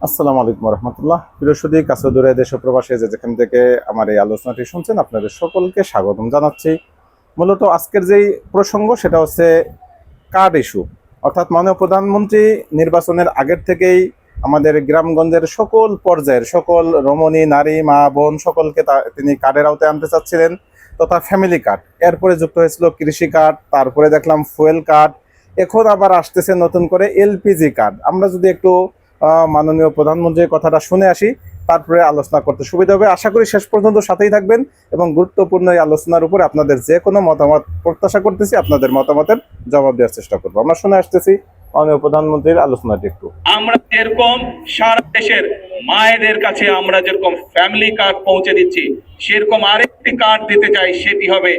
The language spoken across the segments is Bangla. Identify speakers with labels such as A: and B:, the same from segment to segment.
A: আসসালামু আলাইকুম রহমতুল্লাহ। প্রিয়সুদী কাছে দূরে দেশ ও প্রবাসে যে যেখান থেকে আমার এই আলোচনাটি শুনছেন আপনাদের সকলকে স্বাগতম জানাচ্ছি। মূলত আজকের যেই প্রসঙ্গ সেটা হচ্ছে কার্ড ইস্যু, অর্থাৎ মাননীয় প্রধানমন্ত্রী নির্বাচনের আগের থেকেই আমাদের গ্রামগঞ্জের সকল পর্যায়ের সকল রমণী নারী মা বোন সকলকে তিনি কার্ডের আওতায় আনতে চাচ্ছিলেন, তথা ফ্যামিলি কার্ড। এরপরে যুক্ত হয়েছিল কৃষি কার্ড, তারপরে দেখলাম ফুয়েল কার্ড, এখন আবার আসতেছে নতুন করে এলপিজি কার্ড। আমরা যদি একটু মাননীয় প্রধানমন্ত্রীর কথাটা শুনে আসি, তারপরে আলোচনা করতে সুবিধা হবে। আশা করি শেষ পর্যন্ত সাথেই থাকবেন এবং গুরুত্বপূর্ণ এই আলোচনার উপরে আপনাদের যে কোনো মতামত প্রত্যাশা করতেছি, আপনাদের মতামতের জবাব দেওয়ার চেষ্টা করবো। আমরা শুনে আসতেছি মাননীয় প্রধানমন্ত্রীর আলোচনাটি একটু।
B: আমরা যেরকম সারা দেশের মায়েদের কাছে আমরা যেরকম ফ্যামিলি কার্ড পৌঁছে দিচ্ছি, সেরকম আরেকটি কার্ড দিতে চাই, সেটি হবে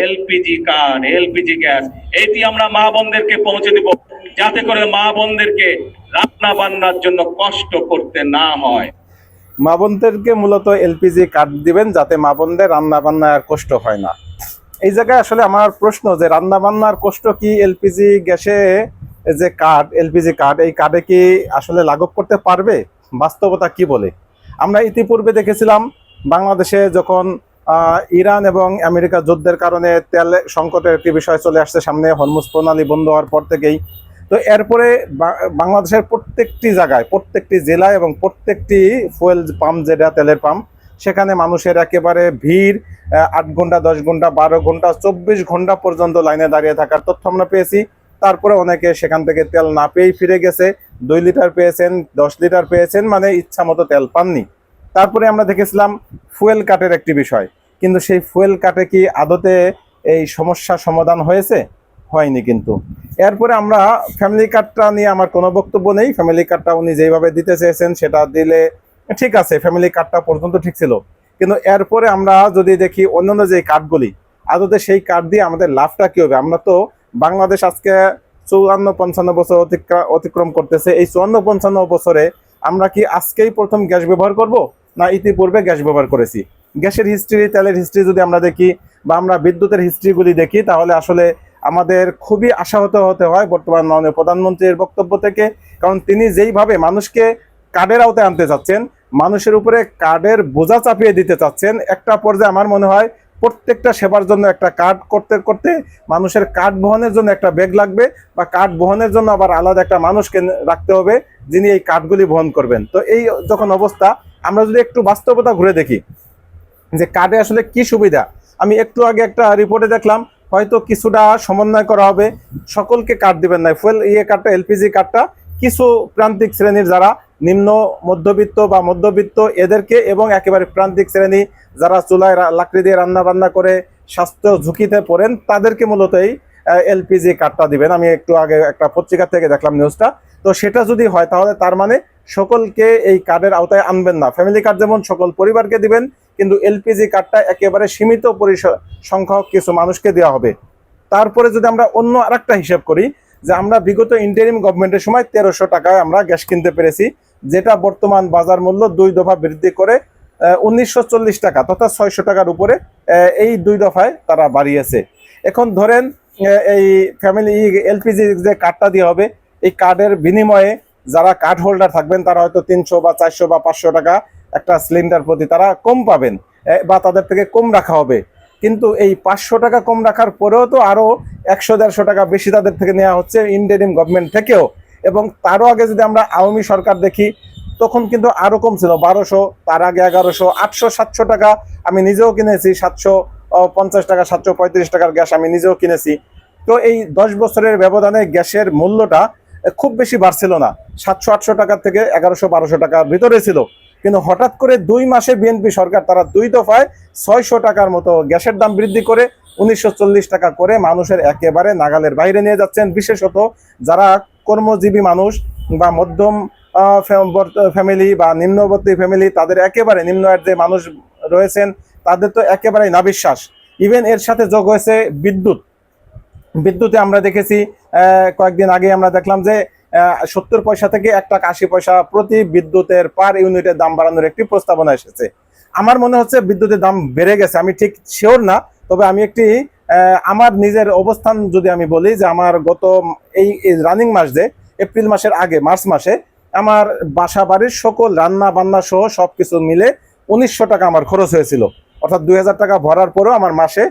B: এলপিজি কার্ড, এলপিজি গ্যাস। এটি আমরা মা বোনদেরকে পৌঁছে দিব, যাতে করে মা বোনদেরকে রান্না বান্নার জন্য কষ্ট করতে না হয়।
A: মা বোনদেরকে মূলত এলপিজি কার্ড দিবেন, যাতে মা বোনদের রান্না বান্না আর কষ্ট হয় না। এই জায়গায় আসলে আমার প্রশ্ন যে রান্না বান্নার কষ্ট কি এলপিজি গ্যাসে যে কার্ড, এলপিজি কার্ড, এই কার্ডে কি আসলে লাঘব করতে পারবে? বাস্তবতা কি বলে? আমরা ইতিপূর্বে দেখেছিলাম বাংলাদেশে যখন ইরান এবং আমেরিকা যুদ্ধের কারণে তেল সংকটের একটি বিষয় চলে আসছে সামনে, হরমুজ প্রণালী বন্ধ হওয়ার পর থেকেই। তো এরপরে বাংলাদেশের প্রত্যেকটি জায়গায়, প্রত্যেকটি জেলায় এবং প্রত্যেকটি ফুয়েল পাম্প, যেটা তেলের পাম্প, সেখানে মানুষের একেবারে ভিড়। 8 ঘন্টা, 10 ঘন্টা, 12 ঘন্টা, 24 ঘন্টা পর্যন্ত লাইনে দাঁড়িয়ে থাকার তথ্য আমরা পেয়েছি। তারপরে অনেকে সেখান থেকে তেল না পেয়েই ফিরে গেছে। 2 লিটার পেয়েছেন, 10 লিটার পেয়েছেন, মানে ইচ্ছা মতো তেল পাননি। তারপরে আমরা দেখেছিলাম ফুয়েল কাটের একটি বিষয়, কিন্তু সেই ফুয়েল কাটে কি আদতে এই সমস্যা সমাধান হয়েছে? হয়নি। কিন্তু এরপরে আমরা ফ্যামিলি কার্ডটা নিয়ে আমার কোনো বক্তব্য নেই। ফ্যামিলি কার্ডটা উনি যেভাবে দিতে চেয়েছেন সেটা দিলে ঠিক আছে, ফ্যামিলি কার্ডটা পর্যন্ত ঠিক ছিল। কিন্তু এরপরে আমরা যদি দেখি অন্যান্য যে কার্ডগুলি, আদতে সেই কার্ড দিয়ে আমাদের লাভটা কি হবে? আমরা তো বাংলাদেশ আজকে 54-55 বছর অতিক্রম করতেছে। এই 54-55 বছরে আমরা কি আজকেই প্রথম গ্যাস ব্যবহার করব, না ইতিপূর্বে গ্যাস ব্যবহার করেছি? গ্যাসের হিস্ট্রি, তেলের হিস্ট্রি যদি আমরা দেখি, বা আমরা বিদ্যুতের হিস্ট্রিগুলি দেখি, তাহলে আসলে আমাদের খুবই আশাহত হতে হয় বর্তমান মাননীয় প্রধানমন্ত্রীর বক্তব্য থেকে। কারণ তিনি যেইভাবে মানুষকে কার্ডের আওতায় আনতে চাচ্ছেন, মানুষের উপরে কার্ডের বোঝা চাপিয়ে দিতে চাচ্ছেন, একটা পর্যায়ে আমার মনে হয় প্রত্যেকটা সেবার জন্য একটা কার্ড করতে করতে মানুষের কার্ড বহনের জন্য একটা ব্যাগ লাগবে, বা কার্ড বহনের জন্য আবার আলাদা একটা মানুষকে রাখতে হবে যিনি এই কার্ডগুলি বহন করবেন। তো এই যখন অবস্থা, আমরা যদি একটু বাস্তবতা ঘুরে দেখি যে কার্ডে আসলে কি সুবিধা। আমি একটু আগে একটা রিপোর্টে দেখলাম হয়তো কিছুটা সমন্বয় করা হবে, সকলকে কার্ড দিবেন না। ফুয়েল কার্ডটা, এলপিজি কার্ডটা কিছু প্রান্তিক শ্রেণীর যারা নিম্ন মধ্যবিত্ত বা মধ্যবিত্ত এদেরকে, এবং একেবারে প্রান্তিক শ্রেণী যারা চুলায় লাকড়ি দিয়ে রান্না বান্না করে স্বাস্থ্য ঝুঁকিতে পড়েন, তাদেরকে মূলত এই এলপিজি কার্ডটা দিবেন। আমি একটু আগে একটা পত্রিকা থেকে দেখলাম নিউজটা। তো সেটা যদি হয় তাহলে তার মানে সকলকে এই কার্ডের আওতায় আনবেন না। ফ্যামিলি কার্ড যেমন সকল পরিবারকে দিবেন, কিন্তু এলপিজি কার্ডটা একেবারে সীমিত সংখ্যক কিছু মানুষকে দেওয়া হবে। তারপরে যদি আমরা অন্য আরেকটা হিসাব করি, যে আমরা বিগত ইন্টারিম গভর্নমেন্টের সময় 1300 টাকায় আমরা গ্যাস কিনতে পেরেছি, যেটা বর্তমান বাজার মূল্য 2 দফা বৃদ্ধি করে 1940 টাকা, তথা 600 টাকার উপরে এই 2 দফায় তারা বাড়িয়েছে। এখন ধরেন এই ফ্যামিলি এলপিজি যে কার্ডটা দেওয়া হবে, এই কার্ডের বিনিময়ে যারা কার্ড হোল্ডার থাকবেন তারা হয়তো 300 বা 400 বা 500 টাকা একটা সিলিন্ডার প্রতি তারা কম পাবেন, বা তাদের থেকে কম রাখা হবে। কিন্তু এই 500 টাকা কম রাখার পরেও তো আরো 100-150 টাকা বেশি তাদের থেকে নেওয়া হচ্ছে ইন্টারিম গভর্নমেন্ট থেকেও। এবং তারও আগে যদি আমরা আওয়ামী সরকার দেখি, তখন কিন্তু আরো কম ছিল, 1200, তার আগে 1100, 800-700 টাকা। আমি নিজেও কিনেছি 750 টাকা, 735 টাকার গ্যাস আমি নিজেও কিনেছি। তো এই 10 বছরের ব্যবধানে গ্যাসের মূল্যটা খুব বেশি বাড়ছিল না, 700-800 টাকা থেকে 1100-1200 টাকার ভিতরে ছিল। কিন্তু হঠাৎ করে 2 মাসে বিএনপি সরকার তারা 2 দফায় 600 টাকার মতো গ্যাসের দাম বৃদ্ধি করে 1940 টাকা করে মানুষের একেবারে নাগালের বাইরে নিয়ে যাচ্ছেন। বিশেষত যারা কর্মজীবী মানুষ বা মধ্যম ফ্যামিলি বা নিম্নবর্তী ফ্যামিলি, তাদের একেবারে নিম্ন আয়ের যে মানুষ রয়েছেন, তাদের তো একেবারেই নাবিশ্বাস। ইভেন এর সাথে যোগ হয়েছে বিদ্যুতে আমরা দেখেছি কয়েকদিন আগে আমরা দেখলাম যে 70 পয়সা থেকে 1 টাকা 80 পয়সা প্রতি বিদ্যুতের পার ইউনিটের দাম বাড়ানোর একটি প্রস্তাবনা এসেছে। আমার মনে হচ্ছে বিদ্যুতের দাম বেড়ে গেছে, আমি ঠিক শিওর না। তবে আমি একটি আমার নিজের অবস্থান যদি আমি বলি, যে আমার গত এই রানিং মাস, যে এপ্রিল মাসের আগে মার্চ মাসে আমার বাসা বাড়ির সকল রান্না বান্না সহ সবকিছু মিলে 1900 টাকা আমার খরচ হয়েছিল। অর্থাৎ 2000 টাকা ভরার পরেও আমার মাসে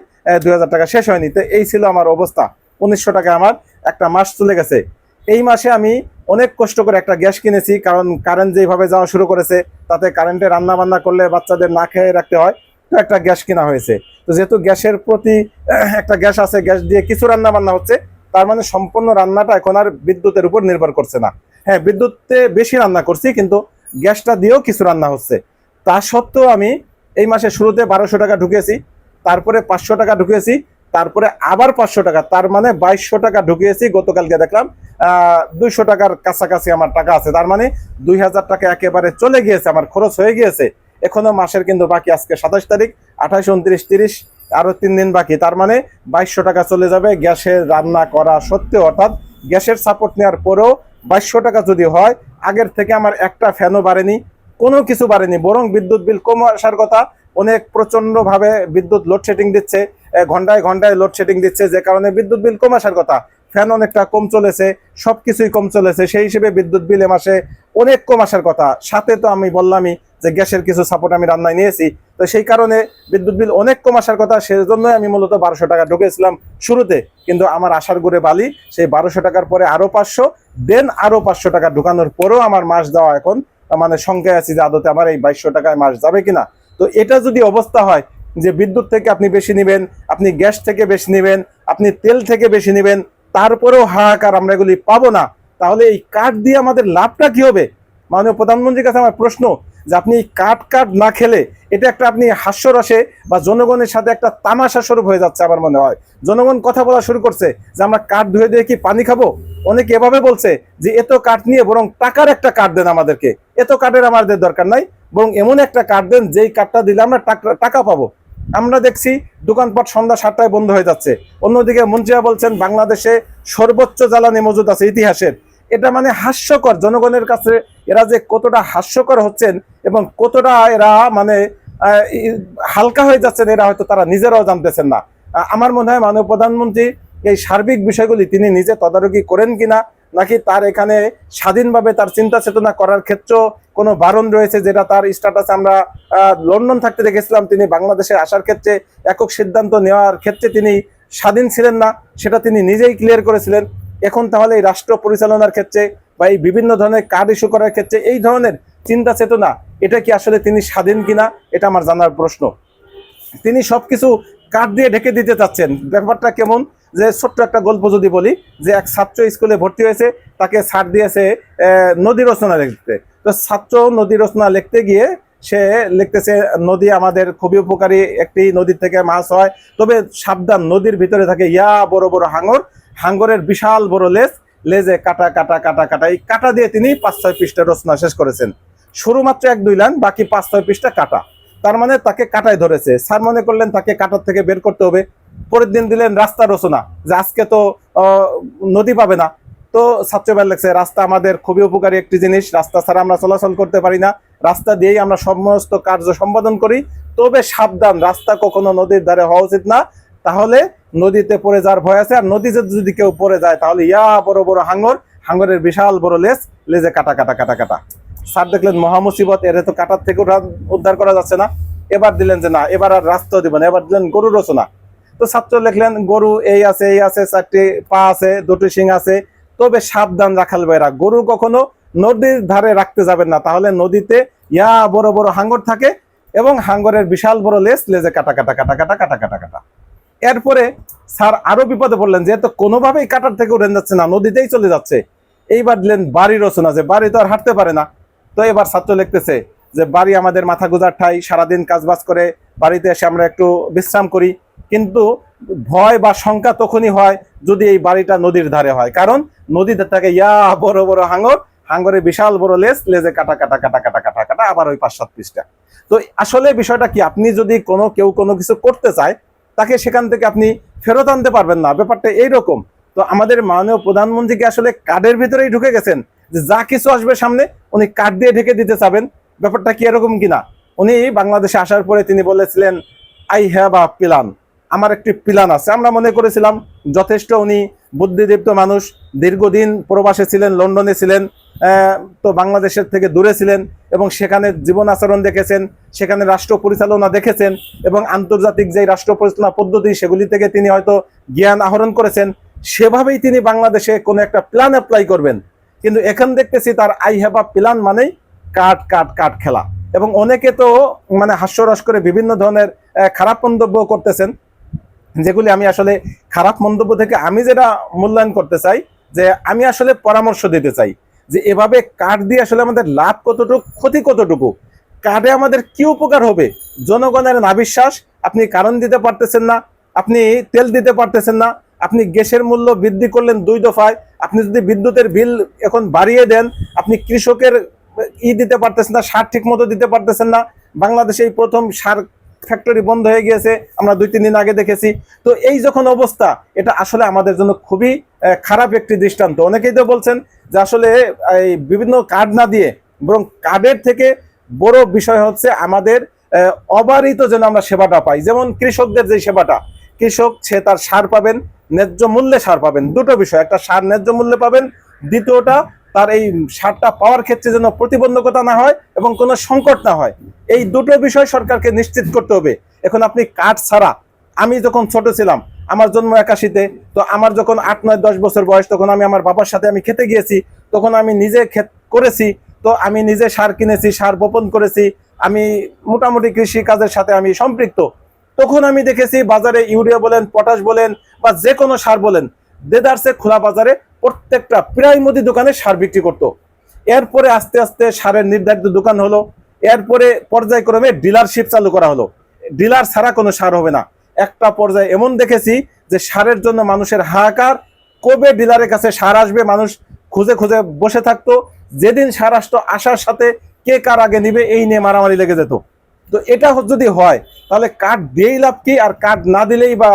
A: 2000 টাকা শেষ হয়নি। তো এই ছিল আমার অবস্থা। 1900 টাকা আমার একটা মাস চলে গেছে। এই মাসে আমি অনেক কষ্ট করে একটা গ্যাস কিনেছি, কারণ কারেন্ট যেভাবে যাওয়া শুরু করেছে তাতে কারেন্টে রান্না বান্না করলে বাচ্চাদের না খেয়ে রাখতে হয়। তো একটা গ্যাস কেনা হয়েছে। তো যেহেতু গ্যাসের প্রতি একটা গ্যাস আছে, গ্যাস দিয়ে কিছু রান্না বান্না হচ্ছে, তার মানে সম্পূর্ণ রান্নাটা এখন আর বিদ্যুতের উপর নির্ভর করছে না। হ্যাঁ, বিদ্যুতে বেশি রান্না করছি, কিন্তু গ্যাসটা দিয়েও কিছু রান্না হচ্ছে। তা সত্ত্বেও আমি এই মাসে শুরুতে 1200 টাকা ঢুকিয়েছি, তারপরে 500 টাকা ঢুকিয়েছি, তারপরে আবার 500 টাকা, তার মানে 2200 টাকা ঢুকিয়েছি। গতকালকে দেখলাম 200 টাকার কাছাকাছি আমার টাকা আছে। তার মানে 2000 টাকা একেবারে চলে গিয়েছে, আমার খরচ হয়ে গিয়েছে। এখনো মাসের কিন্তু বাকি, আজকে 27 তারিখ, 28, 29, 30, আরো 3 দিন বাকি। তার মানে 2200 টাকা চলে যাবে গ্যাসের রান্না করা সত্ত্বেও। অর্থাৎ গ্যাসের সাপোর্ট নেওয়ার পরেও 2200 টাকা যদি হয়, আগের থেকে আমার একটা ফ্যানও বাড়েনি, কোনো কিছু বাড়েনি, বরং বিদ্যুৎ বিল কম আসার কথা। অনেক প্রচন্ডভাবে বিদ্যুৎ লোডশেডিং দিচ্ছে, ঘন্টায় ঘন্টায় লোডশেডিং দিচ্ছে, যে কারণে বিদ্যুৎ বিল কম আসার কথা। ফ্যান অনেকটা কম চলেছে, সবকিছুই কম চলেছে, সেই হিসেবে বিদ্যুৎ বিল এ মাসে অনেক কম আসার কথা। সাথে তো আমি বললামই যে গ্যাসের কিছু সাপোর্ট আমি রান্নায় নিয়েছি, তো সেই কারণে বিদ্যুৎ বিল অনেক কম আসার কথা। সেজন্যই আমি মূলত 1200 টাকা ঢুকেছিলাম শুরুতে। কিন্তু আমার আশার ঘুরে বালি, সেই 1200 টাকার পরে আরো 500, দেন আরো 500 টাকা ঢুকানোর পরেও আমার মাস দেওয়া এখন মানে সংখ্যায় আছি যে আদতে আমার এই 2200 টাকায় মাস যাবে কিনা। তো এটা যদি অবস্থা হয় যে বিদ্যুৎ থেকে আপনি বেশি নেবেন, আপনি গ্যাস থেকে বেশি নেবেন, আপনি তেল থেকে বেশি নেবেন, তারপরেও হাহাকার আমরা এগুলি পাবো না, তাহলে এই কার্ড দিয়ে আমাদের লাভটা কি হবে? মাননীয় প্রধানমন্ত্রীর কাছে আমার প্রশ্ন যে আপনি এই কার্ড না খেলে এটা একটা আপনি হাস্যরসে বা জনগণের সাথে একটা তামাশা স্বরূপ হয়ে যাচ্ছে। আমার মনে হয় জনগণ কথা বলা শুরু করছে যে আমরা কার্ড ধুয়ে দিয়ে কি পানি খাবো। অনেকে এভাবে বলছে যে এত কার্ড নিয়ে বরং টাকার একটা কার্ড দেন আমাদেরকে, এত কার্ডের আমাদের দরকার নাই, বরং এমন একটা কার্ড দেন যেই কার্ডটা দিলে আমরা টাকা পাবো। আমরা দেখছি দোকানপাট সন্ধ্যা 7টায় বন্ধ হয়ে যাচ্ছে। অন্যদিকে মন্ত্রীরা বলছেন বাংলাদেশে সর্বোচ্চ জ্বালানি মজুদ আছে ইতিহাসের। এটা মানে হাস্যকর। জনগণের কাছে এরা যে কতটা হাস্যকর হচ্ছেন এবং কতটা এরা মানে হালকা হয়ে যাচ্ছেন, এরা হয়তো তারা নিজেরাও জানতেছেন না। আমার মনে হয় মাননীয় প্রধানমন্ত্রী এই সার্বিক বিষয়গুলি তিনি নিজে তদারকি করেন কিনা, নাকি তার এখানে স্বাধীনভাবে তার চিন্তা চেতনা করার ক্ষেত্রেও কোনো বারণ রয়েছে, যেটা তার স্ট্যাটাস আমরা লন্ডন থাকতে দেখেছিলাম। তিনি বাংলাদেশে আসার ক্ষেত্রে একক সিদ্ধান্ত নেওয়ার ক্ষেত্রে তিনি স্বাধীন ছিলেন না, সেটা তিনি নিজেই ক্লিয়ার করেছিলেন। এখন তাহলে এই রাষ্ট্র পরিচালনার ক্ষেত্রে বা এই বিভিন্ন ধরনের কার্ড ইস্যু করার ক্ষেত্রে এই ধরনের চিন্তা চেতনা, এটা কি আসলে তিনি স্বাধীন কিনা, এটা আমার জানার প্রশ্ন। তিনি সবকিছু কার্ড দিয়ে ঢেকে দিতে চাচ্ছেন। ব্যাপারটা কেমন, যে ছোট্ট একটা গল্প যদি বলি, যে এক ছাত্র স্কুলে ভর্তি হয়েছে, তাকে স্যার দিয়েছে নদী রচনা লিখতে। তো ছাত্র নদী রচনা লিখতে গিয়ে সে লিখতেছে নদী আমাদের খুবই উপকারী, একটি নদীর থেকে মাছ হয়, তবে সাবধান, নদীর ভিতরে থাকে ইয়া বড় বড় হাঙর, হাঙ্গরের বিশাল বড় লেজ, লেজে কাটা কাটা কাটা কাটা। এই কাটা দিয়ে তিনি 5-6 পৃষ্ঠা রচনা শেষ করেছেন। শুরু মাত্র 1-2 লাইন, বাকি 5-6 পৃষ্ঠা কাটা। তার মানে তাকে কাটায় ধরেছে। স্যার মনে করলেন তাকে কাটার থেকে বের করতে হবে। পরের দিন দিলেন রাস্তা রচনা, যে আজকে তো নদী পাবে না। তো ছাত্রবেলা লেগছে রাস্তা আমাদের খুবই উপকারী একটি জিনিস, রাস্তা ছাড়া আমরা চলাচল করতে পারি না, রাস্তা দিয়েই আমরা সমস্ত কার্য সম্পাদন করি, তবে সাবধান, রাস্তা কখনো নদীর ধারে হওয়া উচিত না, তাহলে নদীতে পড়ে যাওয়ার ভয় আছে। আর নদীতে যদি কেউ পড়ে যায় তাহলে ইয়া বড় বড় হাঙ্গর, হাঙ্গরের বিশাল বড় লেজ, লেজে কাটা কাটা কাটা কাটা। স্যার দেখলেন মহামুসিবত, এর তো কাটার থেকে উদ্ধার করা যাচ্ছে না। এবার দিলেন যে না, এবার আর রাস্তা দিবেন, এবার দিলেন গরু রচনা। তো ছাত্র লিখলেন গরু এই আছে, 4টি পা আছে, 2টি শিং আছে, তবে সাবধান রাখাল ভাইরা, গরু কখনো নদীর ধারে রাখতে যাবেন না, তাহলে নদীতে ইয়া বড় বড় হাঙ্গর থাকে এবং হাঙ্গরের বিশাল বড় লেজ, লেজে কাটা কাটা কাটা কাটা কাটা কাটা কাটা। এরপরে স্যার আরো বিপদে পড়লেন, যেহেতু কোনোভাবেই কাটার থেকে উড়ে যাচ্ছে না, নদীতেই চলে যাচ্ছে। এইবার দিলেন বাড়ি রচনা, যে বাড়ি তো আর হাঁটতে পারে না। তো এবার ছাত্র লিখতেছে যে বাড়ি আমাদের মাথা গুজার ঠাই, সারাদিন কাজবাজ করে বাড়িতে এসে আমরা একটু বিশ্রাম করি, কিন্তু ভয় বা শঙ্কা তখনই হয় যদি এই বাড়িটা নদীর ধারে হয়, কারণ নদীতে থাকে ইয়া বড় বড় হাঙ্গর, হাঙ্গরের বিশাল বড় লেজ, লেজে কাটা কাটা কাটা কাটা কাটা কাটা, আবার ওই 5-7 পৃষ্ঠা। তো আসলে বিষয়টা কি, আপনি যদি কেউ কোনো কিছু করতে চায়, তাকে সেখান থেকে আপনি ফেরত আনতে পারবেন না, ব্যাপারটা এইরকম। তো আমাদের মাননীয় প্রধানমন্ত্রীকে আসলে কার্ডের ভিতরেই ঢুকে গেছেন, যে যা কিছু আসবে সামনে উনি কার্ড দিয়ে ঢেকে দিতে চাবেন। ব্যাপারটা কি এরকম কিনা? উনি বাংলাদেশে আসার পরে তিনি বলেছিলেন আই হ্যাভ আ প্ল্যান, আমার একটি প্ল্যান আছে। আমরা মনে করেছিলাম যথেষ্ট উনি বুদ্ধিদীপ্ত মানুষ, দীর্ঘদিন প্রবাসে ছিলেন, লন্ডনে ছিলেন, তো বাংলাদেশের থেকে দূরে ছিলেন এবং সেখানে জীবন আচরণ দেখেছেন, সেখানে রাষ্ট্র পরিচালনা দেখেছেন এবং আন্তর্জাতিক যে রাষ্ট্র পরিচালনা পদ্ধতি সেগুলি থেকে তিনি হয়তো জ্ঞান আহরণ করেছেন, সেভাবেই তিনি বাংলাদেশে কোনো একটা প্ল্যান অ্যাপ্লাই করবেন। কিন্তু এখন দেখতেছি তার আই হ্যাভ আ প্ল্যান মানেই কাট কাট কাট খেলা। এবং অনেকে তো মানে হাস্যরস করে বিভিন্ন ধরনের খারাপ মন্তব্য করতেছেন, যেগুলি আমি আসলে খারাপ মন্তব্য থেকে আমি যেটা মূল্যায়ন করতে চাই, যে আমি আসলে পরামর্শ দিতে চাই যে এভাবে কার্ড দিয়ে আসলে আমাদের লাভ কতটুকু, ক্ষতি কতটুকু, কার্ডে আমাদের কি উপকার হবে। জনগণের নাবিশ্বাস, আপনি কারণ দিতে পারতেছেন না, আপনি তেল দিতে পারতেছেন না, আপনি গ্যাসের মূল্য বৃদ্ধি করলেন 2 দফায়, আপনি যদি বিদ্যুতের বিল এখন বাড়িয়ে দেন, আপনি কৃষকের দিতে পারতেছেন না, সার ঠিক মতো দিতে পারতেছেন না। বাংলাদেশে এই প্রথম সার ফ্যাক্টরি বন্ধ হয়ে গিয়েছে, আমরা 2-3 দিন আগে দেখেছি। তো এই যখন অবস্থা, এটা আসলে আমাদের জন্য খুবই খারাপ একটি দৃষ্টান্ত। অনেকেই তো বলছেন যে আসলে এই বিভিন্ন কার্ড না দিয়ে বরং কার্ডের থেকে বড় বিষয় হচ্ছে আমাদের অবারিত যেন আমরা সেবাটা পাই। যেমন কৃষকদের যে সেবাটা, কৃষক সে তার সার পাবেন, ন্যায্য মূল্যে সার পাবেন। দুটো বিষয়, একটা সার ন্যায্য মূল্যে পাবেন, দ্বিতীয়টা তার এই সারটা পাওয়ার ক্ষেত্রে যেন প্রতিবন্ধকতা না হয় এবং কোনো সংকট না হয়। এই দুটো বিষয় সরকারকে নিশ্চিত করতে হবে। এখন আপনি কার্ড ছাড়া, আমি যখন ছোট ছিলাম, আমার জন্ম 81-তে, তো আমার যখন 8, 9, 10 বছর বয়স, তখন আমি আমার বাবার সাথে আমি খেতে গিয়েছি, তখন আমি নিজে ক্ষেত করেছি, তো আমি নিজে সার কিনেছি, সার বপন করেছি, আমি মোটামুটি কৃষি কাজের সাথে আমি সম্পৃক্ত। তখন আমি দেখেছি বাজারে ইউরিয়া বলেন, পটাশ বলেন বা যে কোনো সার বলেন, দেদারসে খোলা বাজারে প্রত্যেকটা প্রায় মুদি দোকানে সার বিক্রি করতো। এরপরে আস্তে আস্তে সারের নির্ধারিত দোকান হলো, এরপরে পর্যায়ক্রমে ডিলারশিপ চালু করা হলো। ডিলার ছাড়া কোনো সার হবে না। একটা পর্যায়ে এমন দেখেছি যে সারের জন্য মানুষের হাহাকার, কবে ডিলারের কাছে সার আসবে মানুষ খুঁজে খুঁজে বসে থাকতো। যেদিন সার আসতো, আসার সাথে কে কার আগে নিবে এই নিয়ে মারামারি লেগে যেত। তো এটা যদি হয়, তাহলে কার্ড দিয়েই লাভ কি, আর কার্ড না দিলেই বা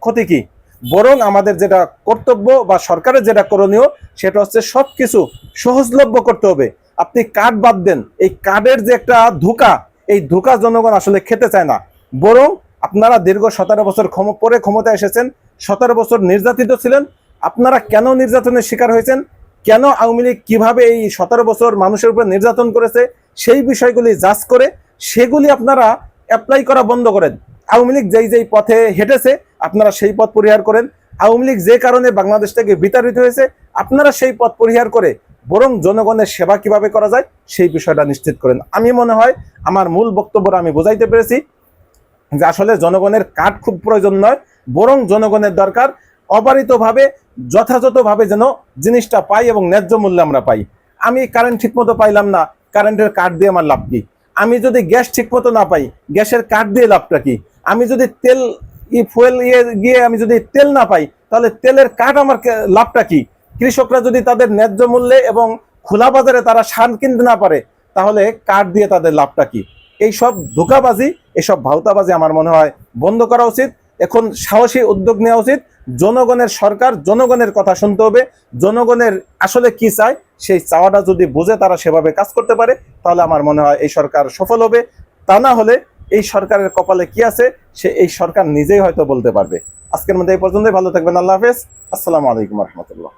A: ক্ষতি কি? বরং আমাদের যেটা কর্তব্য বা সরকারের যেটা করণীয়, সেটা হচ্ছে সবকিছু সহজলভ্য করতে হবে। আপনি কার্ড বাদ দেন, এই কার্ডের যে একটা ধোঁকা, এই ধোঁকা জনগণ আসলে খেতে চায় না। বরং আপনারা দীর্ঘ 17 বছর পরে ক্ষমতায় এসেছেন, 17 বছর নির্যাতিত ছিলেন। আপনারা কেন নির্যাতনের শিকার হয়েছেন, কেন আওয়ামী লীগ কিভাবে এই 17 বছর মানুষের উপর নির্যাতন করেছে, সেই বিষয়গুলি জাজ করে সেগুলি আপনারা অ্যাপ্লাই করা বন্ধ করেন। আওয়ামী লীগ যেই পথে হেঁটেছে, আপনারা সেই পথ পরিহার করেন। আওয়ামী লীগ যে কারণে বাংলাদেশ থেকে বিতাড়িত হয়েছে, আপনারা সেই পথ পরিহার করে বরং জনগণের সেবা কিভাবে করা যায় সেই বিষয়টা নিশ্চিত করেন। আমি মনে হয় আমার মূল বক্তব্যটা আমি বোঝাইতে পেরেছি যে আসলে জনগণের কার্ড খুব প্রয়োজন নয়, বরং জনগণের দরকার অবারিতভাবে যথাযথভাবে যেন জিনিসটা পাই এবং ন্যায্য মূল্যে আমরা পাই। আমি কারেন্ট ঠিকমতো পাইলাম না, কারেন্টের কার্ড দিয়ে আমার লাভ কি? আমি যদি গ্যাস ঠিকমতো না পাই, গ্যাসের কার্ড দিয়ে লাভটা কি? আমি যদি তেল ফুয়েল গিয়ে আমি যদি তেল না পাই, তাহলে তেলের কার্ড আমার লাভটা কি? কৃষকরা যদি তাদের ন্যায্য মূল্যে এবং খোলা বাজারে তারা সার কিনতে না পারে, তাহলে কার্ড দিয়ে তাদের লাভটা কি? এইসব ধোঁকাবাজি, এসব ভাউতাবাজি আমার মনে হয় বন্ধ করা উচিত। এখন সাহসী উদ্যোগ নেওয়া উচিত। জনগণের সরকার, জনগণের কথা শুনতে হবে। জনগণের আসলে কি চায়, সেই চাওয়াটা যদি বুঝে তারা সেভাবে কাজ করতে পারে, তাহলে আমার মনে হয় এই সরকার সফল হবে। তা না হলে এই সরকারের কপালে কি আছে, সে এই সরকার নিজেই হয়তো বলতে পারবে। আজকের মধ্যে এই পর্যন্তই। ভালো থাকবেন। আল্লাহ হাফেজ। আসসালামু আলাইকুম রহমতুল্লাহ।